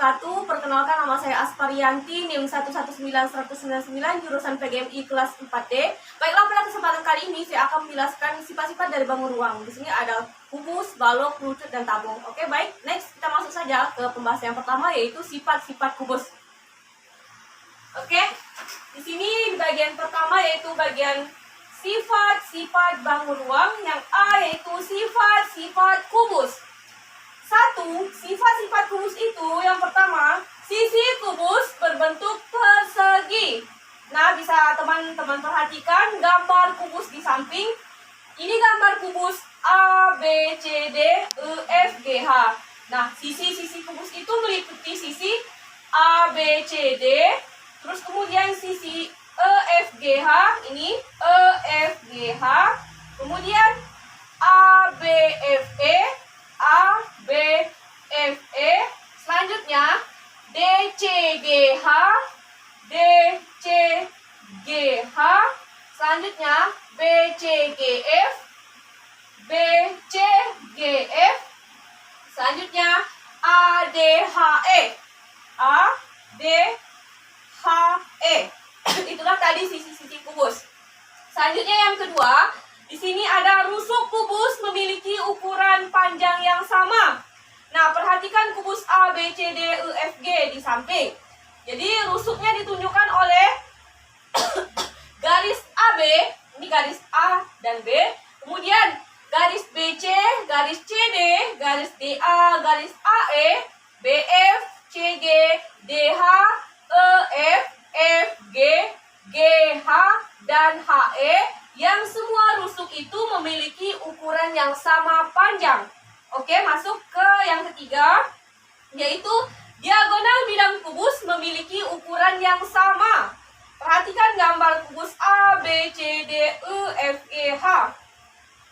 wabarakatuh. Perkenalkan, nama saya Asparianti, NIM 119-199, jurusan PGMI kelas 4D. Baiklah, pada kesempatan kali ini saya akan menjelaskan sifat-sifat dari bangun ruang. Di sini ada kubus, balok, kerucut, dan tabung. Oke, baik. Next, kita masuk saja ke pembahasan yang pertama, yaitu sifat-sifat kubus. Oke, di sini di bagian pertama yaitu bagian sifat-sifat bangun ruang. Yang A yaitu sifat-sifat kubus. 1. Sifat-sifat kubus itu yang pertama, sisi kubus berbentuk persegi. Nah, bisa teman-teman perhatikan gambar kubus di samping. Ini gambar kubus A, B, C, D, E, F, G, H. Nah, sisi-sisi kubus itu meliputi sisi A, B, C, D. Terus kemudian sisi E, F, G, H. Ini E, F, G, H. Kemudian A, B, F, E. A, B, F, E. Selanjutnya D, C, G, H. D, C, G, H. Selanjutnya B, C, G, F. B, C, G, F. Selanjutnya A, D, H, E. A, D, H, E. Itulah tadi sisi-sisi kubus. Selanjutnya yang kedua, di sini ada rusuk kubus memiliki ukuran panjang yang sama. Nah, perhatikan kubus A, B, C, D, E, F, G di samping. Jadi rusuknya ditunjukkan oleh garis AB, ini garis A dan B. Kemudian garis BC, garis CD, garis DA, garis AE, BF, CG, DH, EF, FG, GH, dan HE, yang semua rusuk itu memiliki ukuran yang sama panjang. Oke, masuk ke yang ketiga, yaitu diagonal bidang kubus memiliki ukuran yang sama. Perhatikan gambar kubus A, B, C, D, E, F, G, H.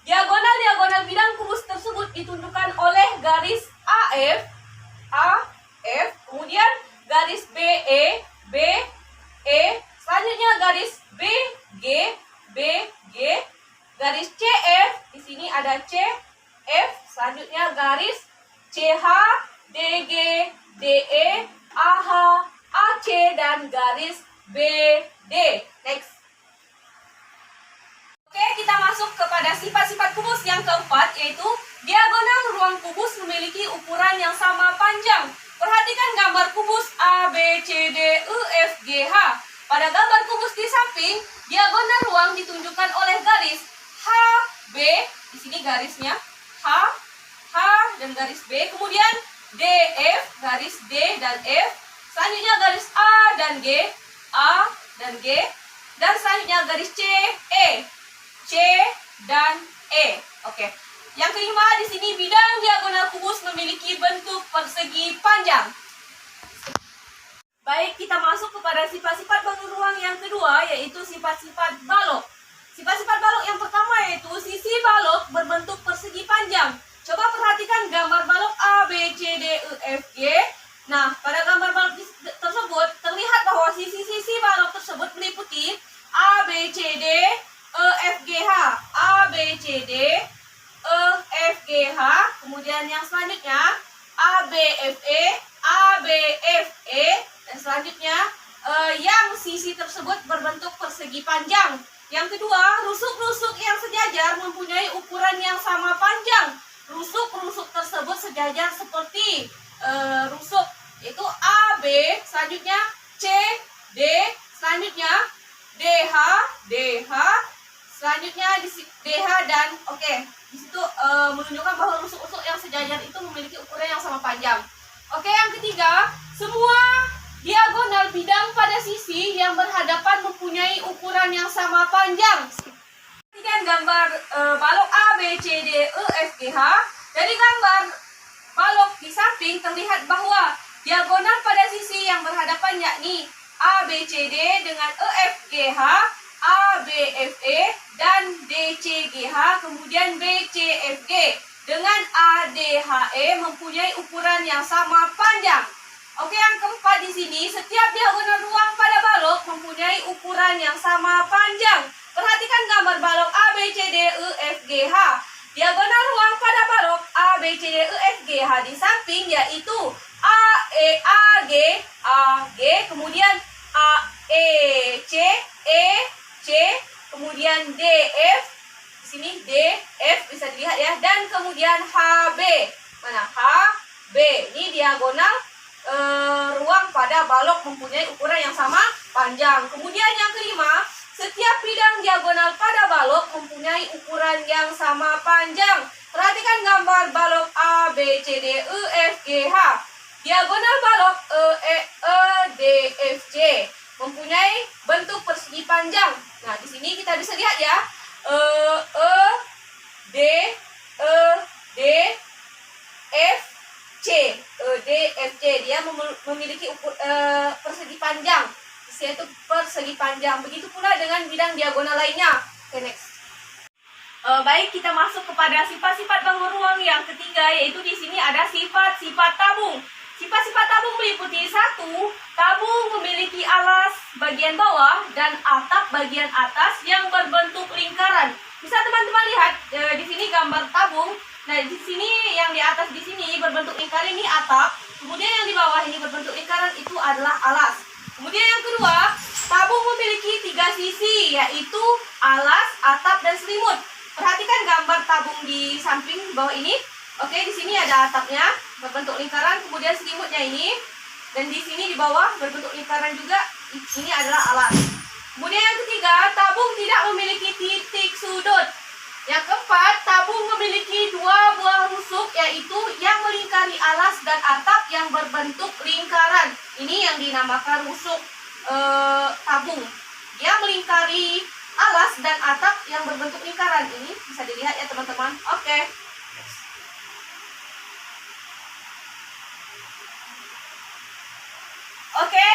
Diagonal bidang kubus tersebut ditunjukkan oleh garis AF, kemudian garis BE, selanjutnya garis BG, garis CF, di sini ada CF, selanjutnya garis CH, DG, DE, AH, AC, dan garis BD. Next. Oke, kita masuk kepada sifat-sifat kubus yang keempat, yaitu diagonal ruang kubus memiliki ukuran yang sama panjang. Perhatikan gambar kubus A, B, C, D, E, F, G, H. Pada gambar kubus di samping, diagonal ruang ditunjukkan oleh garis H, B, di sini garisnya H, dan garis B. Kemudian D, F, garis D dan F. Selanjutnya garis A dan G, A dan G. Dan selanjutnya garis C, E, C dan E. Oke. Yang kelima, di sini bidang diagonal kubus memiliki bentuk persegi panjang. Baik, kita masuk kepada sifat-sifat bangun ruang yang kedua, yaitu sifat-sifat balok. Sifat-sifat balok yang pertama yaitu sisi balok berbentuk persegi panjang. Coba perhatikan gambar balok A, B, C, D, E, F, G. Nah, pada gambar balok tersebut terlihat bahwa sisi-sisi balok tersebut meliputi A, B, C, D, E, F, G, H. A, B, C, D, E, F, G, H. Kemudian yang selanjutnya A, B, F, E, A, B, F, E. Dan selanjutnya yang sisi tersebut berbentuk persegi panjang. Yang kedua, rusuk-rusuk yang sejajar mempunyai ukuran yang sama panjang. Rusuk-rusuk tersebut sejajar seperti rusuk yaitu A, B, selanjutnya C, D, selanjutnya DH, selanjutnya di DH dan di situ menunjukkan bahwa rusuk-rusuk yang sejajar itu memiliki ukuran yang sama panjang. Oke, yang ketiga, semua diagonal bidang pada sisi yang berhadapan mempunyai ukuran yang sama panjang. Perhatikan gambar balok A, B, C, D, E, F, G, H. Dari gambar balok di samping terlihat bahwa diagonal pada sisi yang berhadapan yakni A, B, C, D dengan E, F, G, H, A, B, F, E, dan D, C, G, H, kemudian B, C, F, G dengan A, D, H, E mempunyai ukuran yang sama panjang. Oke, yang keempat di sini, setiap diagonal ruang pada balok mempunyai ukuran yang sama panjang. Perhatikan gambar balok A, B, C, D, E, F, G, H. Diagonal ruang pada balok A, B, C, D, E, F, G, H di samping yaitu A, E, A, DF, di sini DF bisa dilihat ya, dan kemudian HB. Mana? HB. Ini diagonal ruang pada balok mempunyai ukuran yang sama panjang. Kemudian yang kelima, setiap bidang diagonal pada balok mempunyai ukuran yang sama panjang. Perhatikan gambar balok A, B, C, D, E, F, G, H. Diagonal balok D, F, G mempunyai bentuk persegi panjang. Nah, di sini kita bisa lihat ya, D, F, C, D, F, C. Dia memiliki persegi panjang. Yaitu persegi panjang. Begitu pula dengan bidang diagonal lainnya. Oke, next. Baik, kita masuk kepada sifat-sifat bangun ruang yang ketiga, yaitu di sini ada sifat-sifat tabung. Sifat-sifat tabung meliputi 1. Tabung memiliki alas bagian bawah dan atap bagian atas yang berbentuk lingkaran. Bisa teman-teman lihat di sini gambar tabung. Nah, di sini yang di atas di sini berbentuk lingkaran, ini atap. Kemudian yang di bawah ini berbentuk lingkaran, itu adalah alas. Kemudian yang kedua, tabung memiliki 3 sisi, yaitu alas, atap, dan selimut. Perhatikan gambar tabung di samping bawah ini. Oke, di sini ada atapnya berbentuk lingkaran, kemudian selimutnya ini, dan di sini di bawah berbentuk lingkaran juga. Ini adalah alas. Kemudian yang ketiga, tabung tidak memiliki titik sudut. Yang keempat, tabung memiliki 2 buah rusuk, yaitu yang melingkari alas dan atap yang berbentuk lingkaran. Ini yang dinamakan rusuk tabung. Dia melingkari alas dan atap yang berbentuk lingkaran. Ini bisa dilihat ya teman-teman. Oke. Oke,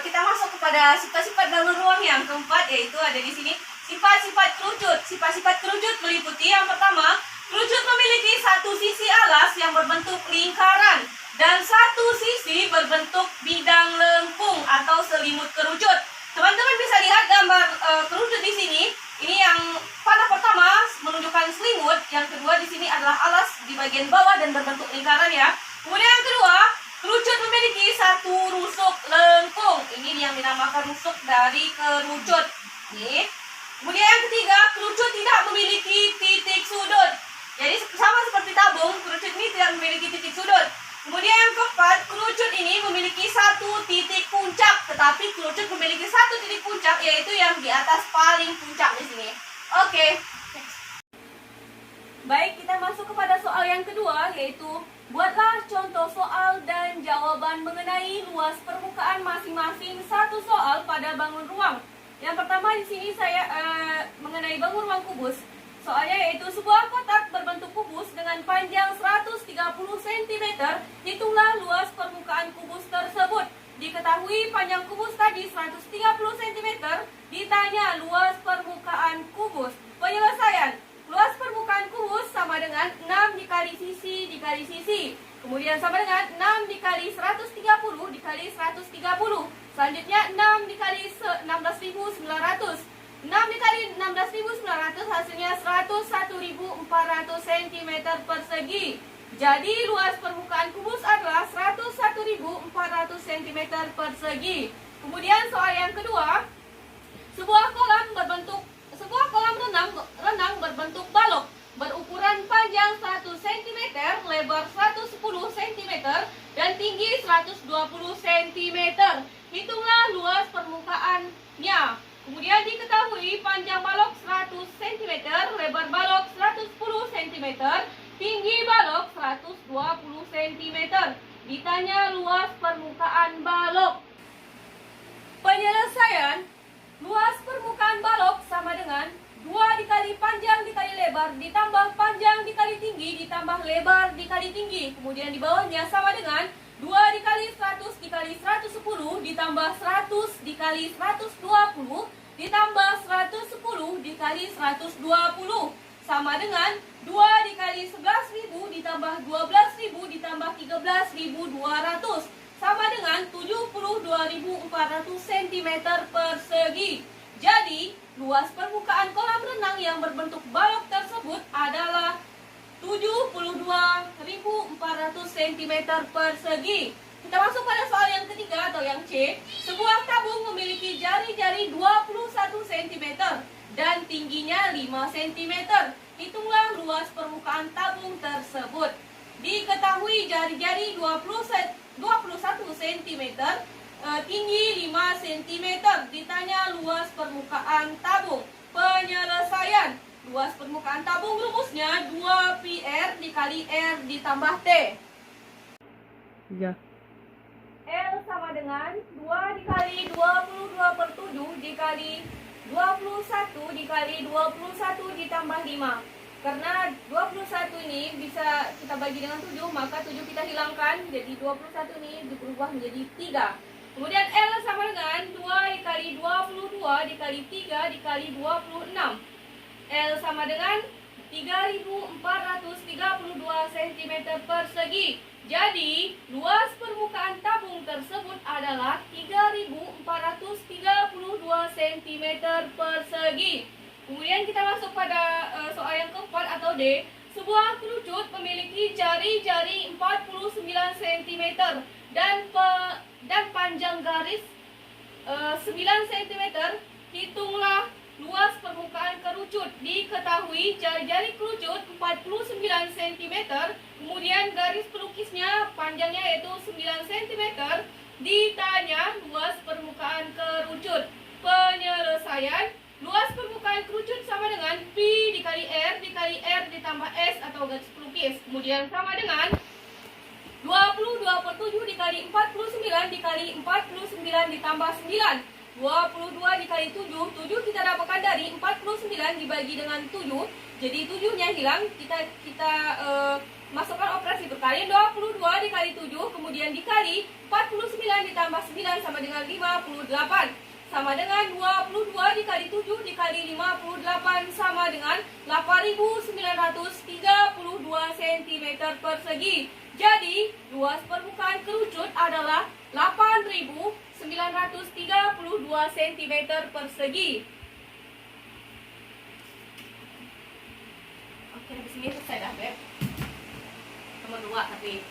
kita masuk kepada sifat-sifat bangun ruang yang keempat, yaitu ada di sini sifat-sifat kerucut. Sifat-sifat kerucut meliputi yang pertama, kerucut memiliki 1 sisi alas yang berbentuk lingkaran dan 1 sisi berbentuk bidang lengkung atau selimut kerucut. Teman-teman bisa lihat gambar kerucut di sini. Ini yang panah pertama menunjukkan selimut, yang kedua di sini adalah alas di bagian bawah dan berbentuk lingkaran ya. Kemudian yang kedua, kerucut memiliki 1 rusuk lengkung. Ini yang dinamakan rusuk dari kerucut. Nih. Kemudian yang ketiga, kerucut tidak memiliki titik sudut. Jadi sama seperti tabung, kerucut ini tidak memiliki titik sudut. Kemudian yang keempat, kerucut ini memiliki 1 titik puncak, tetapi kerucut memiliki 1 titik puncak, yaitu yang di atas paling puncak di sini. Oke. Baik, kita masuk kepada soal yang kedua, yaitu buatlah contoh soal dan jawaban mengenai luas permukaan masing-masing satu soal pada bangun ruang. Yang pertama di sini saya mengenai bangun ruang kubus. Soalnya yaitu sebuah kotak berbentuk kubus dengan panjang 130 cm. Hitunglah luas permukaan kubus tersebut. Diketahui panjang kubus tadi 130 cm. Ditanya luas permukaan kubus. Penyelesaian. Luas permukaan kubus sama dengan 6 dikali sisi dikali sisi. Kemudian sama dengan 6 dikali 130 dikali 130. Selanjutnya 6 dikali 16.900. 6 dikali 16.900 hasilnya 101.400 cm persegi. Jadi luas permukaan kubus adalah 101.400 cm persegi. Kemudian soal yang kedua, sebuah kolam renang berbentuk balok berukuran panjang 1 cm, lebar 110 cm, dan tinggi 120 cm. Hitunglah luas permukaannya. Kemudian diketahui panjang balok 100 cm, lebar balok 110 cm, tinggi balok 120 cm. Ditanya luas permukaan balok. Penyelesaian. Luas permukaan balok sama dengan 2 dikali panjang dikali lebar ditambah panjang dikali tinggi ditambah lebar dikali tinggi. Kemudian di bawahnya sama dengan 2 dikali 100 dikali 110 ditambah 100 dikali 120 ditambah 110 dikali 120 sama dengan 2 dikali 11.000 ditambah 12.000 ditambah 13.200 sama dengan 72.400 cm persegi. Jadi, luas permukaan kolam renang yang berbentuk balok tersebut adalah 72.400 cm persegi. Kita masuk pada soal yang ketiga atau yang C. Sebuah tabung memiliki jari-jari 21 cm dan tinggi tingginya 5 cm. Hitunglah luas permukaan tabung tersebut. Diketahui jari-jari 21 cm, tinggi 5 cm. Ditanya luas permukaan tabung. Penyelesaian. Luas permukaan tabung rumusnya 2πr dikali R ditambah T. Ya. L sama dengan 2 dikali 22/7 dikali 21 dikali 21 ditambah 5. Karena 21 ini bisa kita bagi dengan 7, maka 7 kita hilangkan, jadi 21 ini berubah menjadi 3. Kemudian L sama dengan 2 dikali 22 dikali 3 dikali 26. L sama dengan 3432 cm persegi. Jadi, luas permukaan tabung tersebut adalah 3432 cm persegi. Kemudian kita masuk pada soal yang keempat atau D. Sebuah kerucut memiliki jari-jari 49 cm dan panjang garis 9 cm. Hitunglah luas permukaan kerucut. Diketahui jari-jari kerucut 49 cm, kemudian garis pelukisnya panjangnya yaitu 9 cm. Ditanya luas permukaan kerucut. Penyelesaian. Luas permukaan kerucut sama dengan Pi dikali R ditambah S atau garis pelukis. Kemudian sama dengan 22/7 dikali 49 dikali 49 ditambah 9. 22 dikali 7, 7 kita dapatkan dari 49 dibagi dengan 7. Jadi 7-nya hilang, kita masukkan operasi perkalian. 22 dikali 7, kemudian dikali 49 ditambah 9 sama dengan 58. Sama dengan 22 dikali 7 dikali 58 sama dengan 8932 cm persegi. Jadi, luas permukaan kerucut adalah 8932 cm persegi. Oke, di sini selesai dah, Beb. Nomor 2 tapi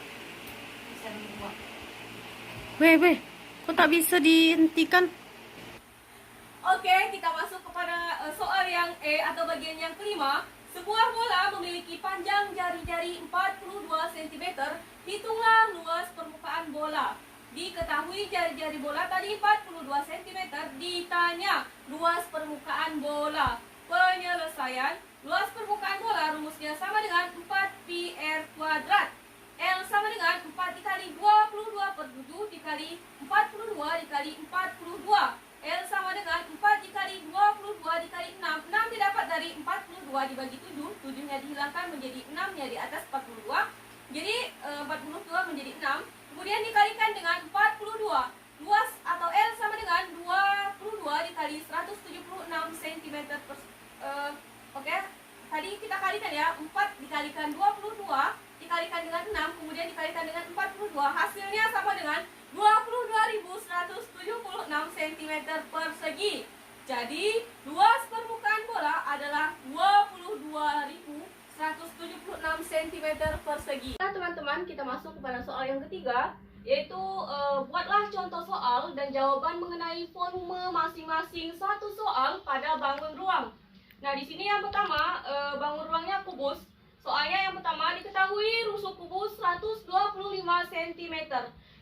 bisa nomor 2. Weh, kok tak bisa dihentikan? Oke, kita masuk kepada soal yang E atau bagian yang kelima. Sebuah bola memiliki panjang jari-jari 42 cm. Hitunglah luas permukaan bola. Diketahui jari-jari bola tadi 42 cm. Ditanya luas permukaan bola. Penyelesaian. Luas permukaan bola rumusnya sama dengan 4πr². L sama dengan 4 dikali 22/7 dikali 42 dikali 42. L sama dengan 4 dikali 22 dikali 6. 6 didapat dari 42 dibagi 7. 7-nya dihilangkan menjadi 6-nya di atas 42. Jadi 42 menjadi 6. Kemudian dikalikan dengan 42. Luas atau L sama dengan 22 dikali 176 cm per... Oke. Tadi kita kalikan ya. 4 dikalikan 22 dikalikan dengan 6. Kemudian dikalikan dengan 42. Hasilnya sama dengan 22.176 cm persegi. Jadi, luas permukaan bola adalah 22.176 cm persegi. Nah, teman-teman, kita masuk kepada soal yang ketiga, yaitu buatlah contoh soal dan jawaban mengenai volume masing-masing satu soal pada bangun ruang. Nah, di sini yang pertama, bangun ruangnya kubus. Soalnya yang pertama, diketahui rusuk kubus 125 cm.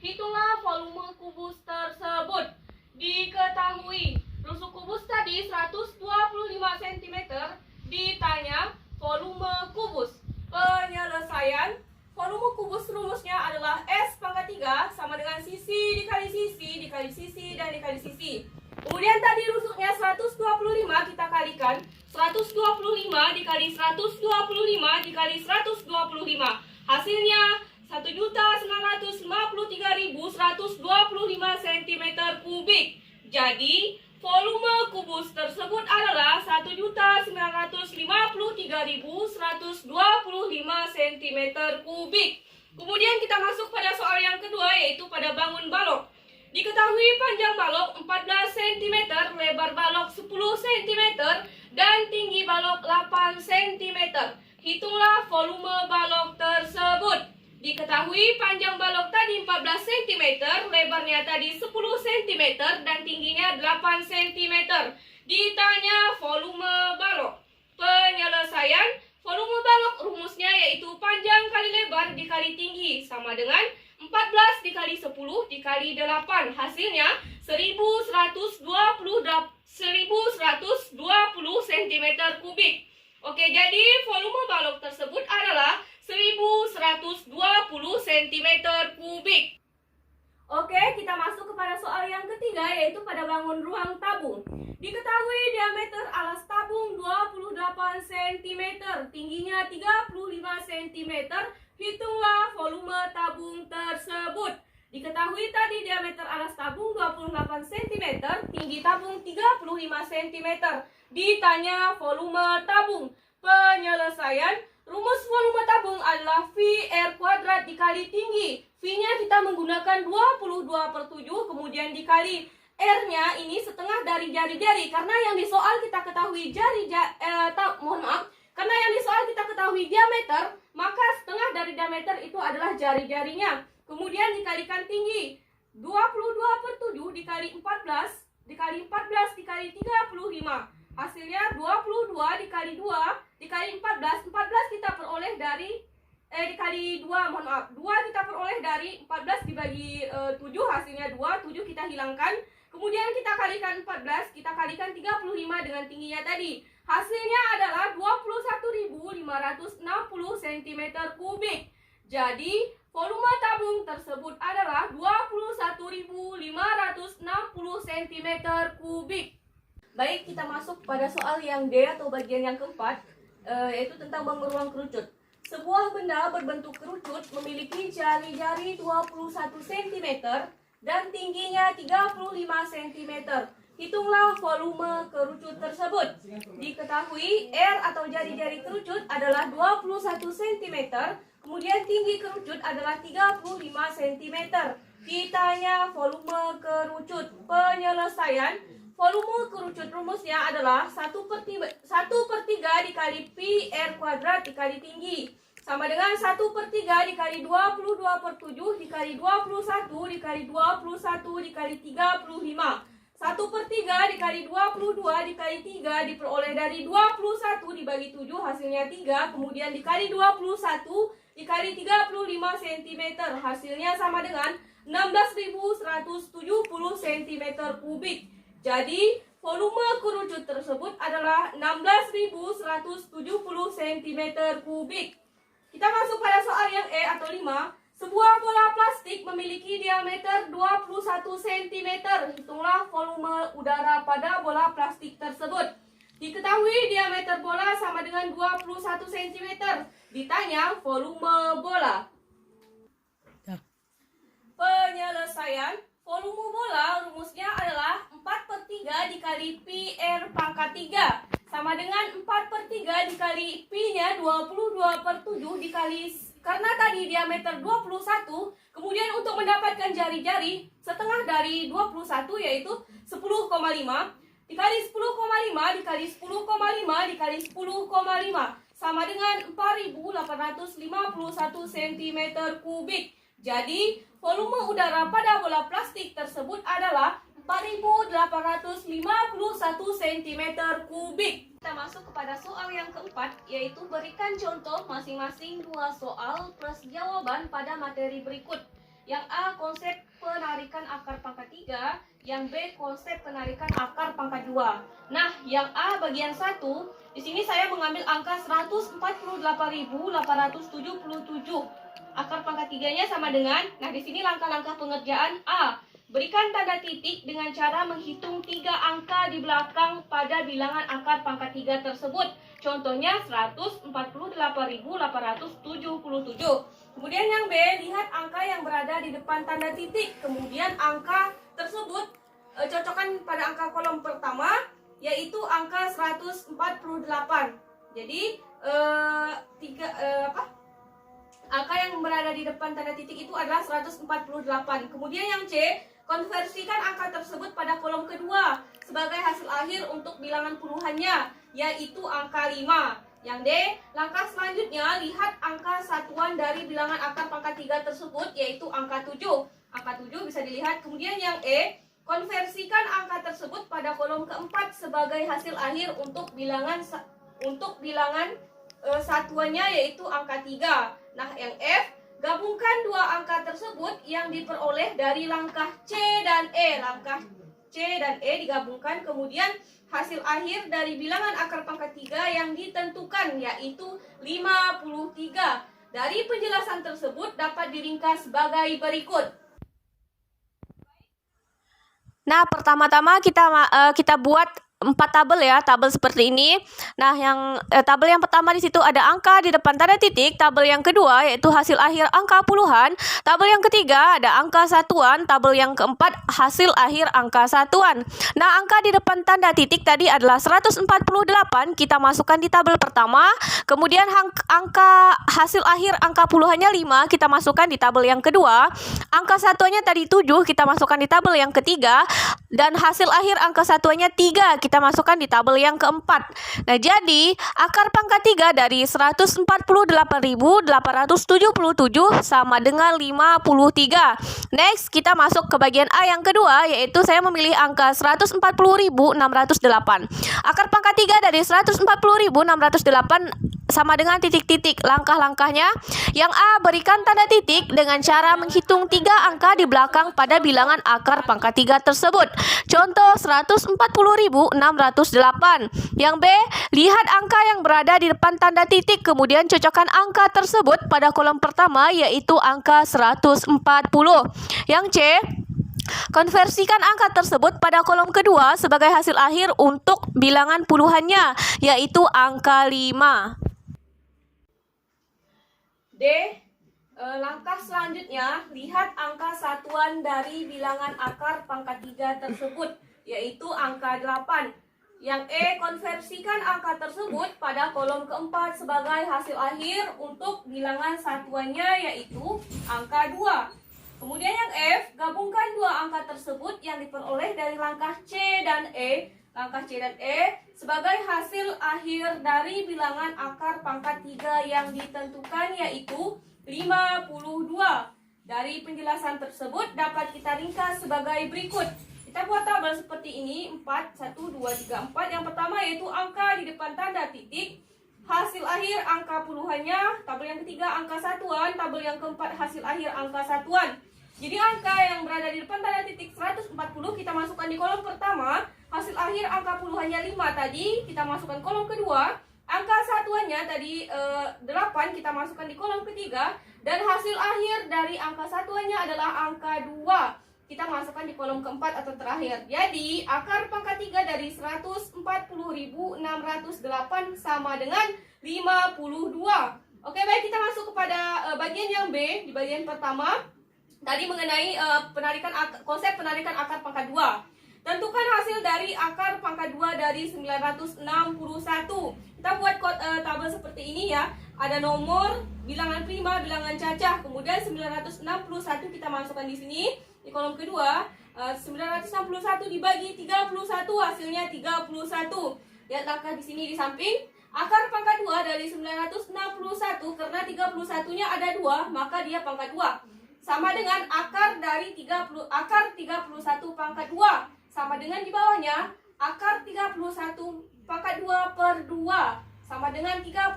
Hitunglah volume kubus tersebut. Diketahui rusuk kubus tadi 125 cm. Ditanya volume kubus. Penyelesaian. Volume kubus rumusnya adalah S pangkat 3 sama dengan sisi dikali sisi dikali sisi dan dikali sisi. Kemudian tadi rusuknya 125 kita kalikan. 125 dikali 125 dikali 125. Hasilnya 1.953.125 cm kubik. Jadi, volume kubus tersebut adalah 1.953.125 cm kubik. Kemudian kita masuk pada soal yang kedua, yaitu pada bangun balok. Diketahui panjang balok 14 cm, lebar balok 10 cm, dan tinggi balok 8 cm. Hitunglah volume balok tersebut. Diketahui panjang balok tadi 14 cm, lebarnya tadi 10 cm, dan tingginya 8 cm. Ditanya volume balok. sama dengan 14 dikali 10 dikali 8. Hasilnya 1120 cm kubik. Oke, jadi volume balok tersebut adalah 1120 cm kubik. Oke, kita masuk kepada soal yang ketiga, yaitu pada bangun ruang tabung. Diketahui diameter alas tabung 28 cm, tingginya 35 cm. Hitunglah volume tabung tersebut. Diketahui tadi diameter alas tabung 28 cm, tinggi tabung 35 cm. Ditanya volume tabung. Penyelesaian. Rumus volume tabung adalah V R kuadrat dikali tinggi. V-nya kita menggunakan 22/7, kemudian dikali R-nya ini setengah dari jari-jari. Karena yang di soal kita ketahui karena yang di soal kita ketahui diameter, maka setengah dari diameter itu adalah jari-jarinya. Kemudian dikalikan tinggi. 22/7 dikali 14 dikali 35. Hasilnya 22 dikali 2 dikali 14. 14 kita peroleh dari dikali 2, 2 kita peroleh dari 14 dibagi 7, hasilnya 2. 7 kita hilangkan. Kemudian kita kalikan 14, kita kalikan 35 dengan tingginya tadi. Hasilnya adalah 21.560 cm kubik. Jadi, volume tabung tersebut adalah 21.560 cm kubik. Baik, kita masuk pada soal yang D atau bagian yang keempat, yaitu tentang bangun ruang kerucut. Sebuah benda berbentuk kerucut memiliki jari-jari 21 cm dan tingginya 35 cm. Hitunglah volume kerucut tersebut. Diketahui R atau jari-jari kerucut adalah 21 cm, kemudian tinggi kerucut adalah 35 cm. Ditanya volume kerucut. Penyelesaian. Volume kerucut rumusnya adalah 1/3 dikali pi R kuadrat dikali tinggi, sama dengan 1/3 dikali 22/7 dikali 21 dikali 21 dikali 35. 1/3 dikali 22 dikali 3 diperoleh dari 21 dibagi 7, hasilnya 3. Kemudian dikali 21 dikali 35 cm, hasilnya sama dengan 16.170 cm kubik. Jadi, volume kerucut tersebut adalah 16.170 cm kubik. Kita masuk pada soal yang E atau 5. Sebuah bola plastik memiliki diameter 21 cm. Hitunglah volume udara pada bola plastik tersebut. Diketahui diameter bola sama dengan 21 cm. Ditanya volume bola. Penyelesaian. Volume bola rumusnya adalah 4/3 dikali pi R pangkat 3, sama dengan 4/3 dikali pi-nya 22/7 dikali, karena tadi diameter 21, kemudian untuk mendapatkan jari-jari setengah dari 21 yaitu 10,5 dikali 10,5 dikali 10,5 dikali 10,5 sama dengan 4.851 cm kubik. Jadi, volume udara pada bola plastik tersebut adalah 4.851 cm kubik. Kita masuk kepada soal yang keempat, yaitu berikan contoh masing-masing 2 soal plus jawaban pada materi berikut. Yang A, konsep penarikan akar pangkat 3. Yang B, konsep penarikan akar pangkat 2. Nah, yang A bagian 1, di sini saya mengambil angka 148.877. Akar pangkat 3-nya sama dengan, nah di sini langkah-langkah pengerjaan. A, berikan tanda titik dengan cara menghitung 3 angka di belakang pada bilangan akar pangkat 3 tersebut. Contohnya 148.877. Kemudian yang B, lihat angka yang berada di depan tanda titik. Kemudian angka tersebut cocokkan pada angka kolom pertama, yaitu angka 148. Jadi angka yang berada di depan tanda titik itu adalah 148. Kemudian yang C, konversikan angka tersebut pada kolom kedua sebagai hasil akhir untuk bilangan puluhannya, yaitu angka 5. Yang D, langkah selanjutnya lihat angka satuan dari bilangan akar pangkat 3 tersebut, yaitu angka 7. Angka 7 bisa dilihat. Kemudian yang E, konversikan angka tersebut pada kolom keempat sebagai hasil akhir untuk bilangan satuannya, yaitu angka 3. Nah, yang F, Gabungkan dua angka tersebut yang diperoleh dari langkah C dan E. Langkah C dan E digabungkan, kemudian hasil akhir dari bilangan akar pangkat 3 yang ditentukan yaitu 53. Dari penjelasan tersebut dapat diringkas sebagai berikut. Nah, pertama-tama kita buat 4 tabel ya, tabel seperti ini. Nah, tabel yang pertama di situ ada angka di depan tanda titik, tabel yang kedua yaitu hasil akhir angka puluhan, tabel yang ketiga ada angka satuan, tabel yang keempat hasil akhir angka satuan. Nah, angka di depan tanda titik tadi adalah 148, kita masukkan di tabel pertama. Kemudian angka hasil akhir angka puluhannya 5, kita masukkan di tabel yang kedua. Angka satuannya tadi 7, kita masukkan di tabel yang ketiga. Dan hasil akhir angka satuannya 3, kita masukkan di tabel yang keempat. Nah, jadi akar pangkat 3 dari 148.877 sama dengan 53. Next, kita masuk ke bagian A yang kedua, yaitu saya memilih angka 140.608. Akar pangkat 3 dari 140.608 sama dengan titik-titik. Langkah-langkahnya, yang A, berikan tanda titik dengan cara menghitung 3 angka di belakang pada bilangan akar pangkat 3 tersebut. Contoh 140.608. Yang B, lihat angka yang berada di depan tanda titik, kemudian cocokkan angka tersebut pada kolom pertama yaitu angka 140. Yang C, konversikan angka tersebut pada kolom kedua sebagai hasil akhir untuk bilangan puluhannya yaitu angka 5. D. Langkah selanjutnya, lihat angka satuan dari bilangan akar pangkat 3 tersebut, yaitu angka 8. Yang E, konversikan angka tersebut pada kolom keempat sebagai hasil akhir untuk bilangan satuannya, yaitu angka 2. Kemudian yang F, gabungkan dua angka tersebut yang diperoleh dari langkah C dan E. Langkah C dan E sebagai hasil akhir dari bilangan akar pangkat 3 yang ditentukan yaitu 52. Dari penjelasan tersebut dapat kita ringkas sebagai berikut. Kita buat tabel seperti ini, 4, 1, 2, 3, 4. Yang pertama yaitu angka di depan tanda titik, hasil akhir angka puluhannya, tabel yang ketiga angka satuan, tabel yang keempat hasil akhir angka satuan. Jadi angka yang berada di depan tanda titik 140 kita masukkan di kolom pertama, hasil akhir angka puluhannya 5 tadi kita masukkan kolom kedua, angka satuannya tadi 8 kita masukkan di kolom ketiga, dan hasil akhir dari angka satuannya adalah angka 2. Kita masukkan di kolom keempat atau terakhir. Jadi akar pangkat 3 dari 140.608 sama dengan 52. Oke, baik, kita masuk kepada bagian yang B. Di bagian pertama tadi mengenai konsep penarikan akar pangkat 2. Tentukan hasil dari akar pangkat 2 dari 961. Kita buat tabel seperti ini ya. Ada nomor, bilangan prima, bilangan cacah. Kemudian 961 kita masukkan di sini. Di kolom kedua, 961 dibagi 31 hasilnya 31. Lihat angka di sini di samping. Akar pangkat 2 dari 961 karena 31-nya ada 2, maka dia pangkat 2. Sama dengan akar dari 31 pangkat 2. Sama dengan di bawahnya, akar 31 pangkat 2 per 2. Sama dengan 31.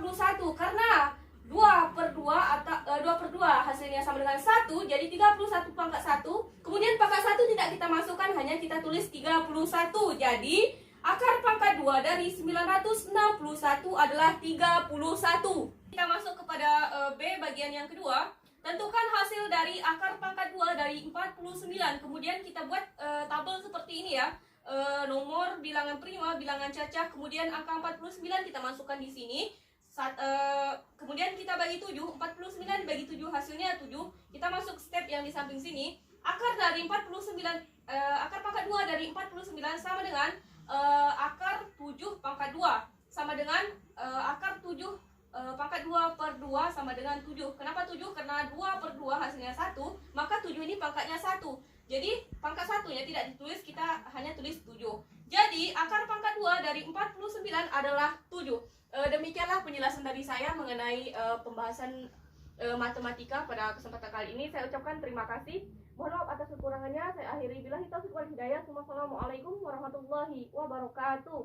Karena 2 per 2 hasilnya sama dengan 1. Jadi 31 pangkat 1. Kemudian pangkat 1 tidak kita masukkan, hanya kita tulis 31. Jadi akar pangkat 2 dari 961 adalah 31. Kita masuk kepada B bagian yang kedua. Tentukan hasil dari akar pangkat 2 dari 49. Kemudian kita buat tabel seperti ini ya. Nomor, bilangan prima, bilangan cacah, kemudian angka 49 kita masukkan di sini. Kemudian kita bagi 7, 49 dibagi 7 hasilnya 7. Kita masuk step yang di samping sini. Akar dari 49 akar pangkat 2 dari 49 sama dengan akar 7 pangkat 2 sama dengan akar 7 pangkat 2 per 2 sama dengan 7. Kenapa 7? Karena 2 per 2 hasilnya 1, maka 7 ini pangkatnya 1. Jadi pangkat 1-nya tidak ditulis, kita hanya tulis 7. Jadi akar pangkat 2 dari 49 adalah 7. Demikianlah penjelasan dari saya mengenai pembahasan matematika pada kesempatan kali ini. Saya ucapkan terima kasih. Mohon maaf atas kekurangannya. Saya akhiri billahi taufiq wal hidayah. Wassalamualaikum warahmatullahi wabarakatuh.